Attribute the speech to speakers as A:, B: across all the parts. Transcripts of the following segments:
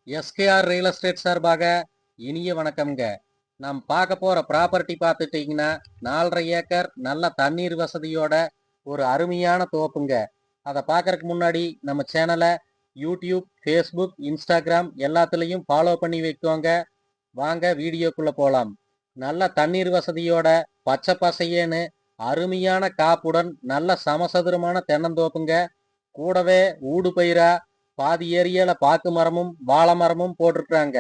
A: SKR real estate சார்பாக இனிய வணக்கம்ங்க. நாம் பார்க்க போற ப்ராப்பர்ட்டி பார்த்துட்டீங்கன்னா 4.5 ஏக்கர் நல்ல தண்ணீர் வசதியோட ஒரு அருமையான தோப்புங்க. அதை பார்க்கறதுக்கு முன்னாடி நம்ம சேனலை யூடியூப், ஃபேஸ்புக், இன்ஸ்டாகிராம் எல்லாத்துலேயும் ஃபாலோ பண்ணி வைக்கோங்க. வாங்க வீடியோக்குள்ள போலாம். நல்ல தண்ணீர் வசதியோட பச்சை பசையேன்னு அருமையான காப்புடன் நல்ல சமசதுரமான தென்னந்தோப்புங்க. கூடவே ஊடு பயிரா பாதி ஏரியால பாக்கு மரமும் வாழை மரமும் போட்டிருக்காங்க.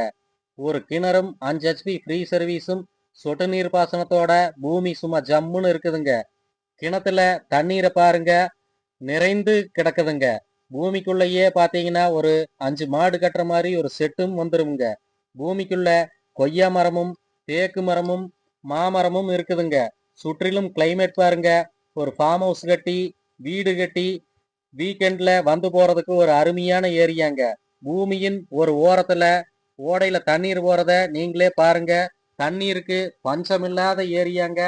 A: ஒரு கிணறும் 5 HP ஃப்ரீ சர்வீஸும் சொட்டு நீர் பாசனத்தோட பூமி சும்மா ஜம்முன்னு இருக்குதுங்க. கிணத்துல தண்ணீரை பாருங்க, நிறைந்து கிடக்குதுங்க. பூமிக்குள்ளேயே பாத்தீங்கன்னா ஒரு 5 மாடு கட்டுற மாதிரி ஒரு செட்டும் வந்துருங்க. பூமிக்குள்ள கொய்யா மரமும் தேக்கு மரமும் மாமரமும் இருக்குதுங்க. சுற்றிலும் கிளைமேட் பாருங்க, ஒரு ஃபார்ம் ஹவுஸ் கட்டி வீடு கட்டி வீக்கெண்ட்ல வந்து போறதுக்கு ஒரு அருமையான ஏரியாங்க. பூமியின் ஒரு ஓரத்துல ஓடையில தண்ணீர் போறத நீங்களே பாருங்க. தண்ணீருக்கு பஞ்சமில்லாத ஏரியாங்க.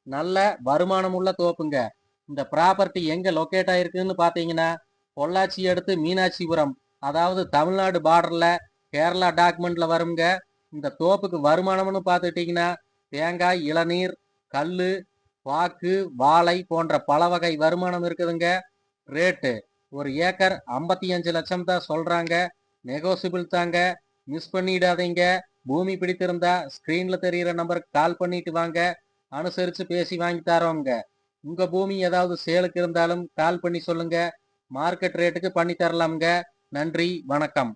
A: நல்ல வருமானம் உள்ள தோப்புங்க. இந்த ப்ராப்பர்ட்டி எங்க லொக்கேட் ஆயிருக்குன்னு பாத்தீங்கன்னா பொள்ளாச்சி அடுத்து மீனாட்சிபுரம், அதாவது தமிழ்நாடு பார்டர்ல கேரளா டாக்குமெண்ட்ல வருங்க. இந்த தோப்புக்கு வருமானம்னு பார்த்துட்டீங்கன்னா தேங்காய், இளநீர், கல்லு, பாக்கு, வாழை போன்ற பல வகை வருமானம் இருக்குதுங்க. ரேட்டு ஒரு ஏக்கர் 55 லட்சம் தான் சொல்றாங்க. நெகோசிபிள் தாங்க, மிஸ் பண்ணிடாதீங்க. பூமி பிடித்திருந்தா ஸ்கிரீன்ல தெரிகிற நம்பருக்கு கால் பண்ணிட்டு வாங்க, அனுசரிச்சு பேசி வாங்கி தரோங்க. உங்க பூமி ஏதாவது சேலுக்கு இருந்தாலும் கால் பண்ணி சொல்லுங்க, மார்க்கெட் ரேட்டுக்கு பண்ணி தரலாம்ங்க. நன்றி, வணக்கம்.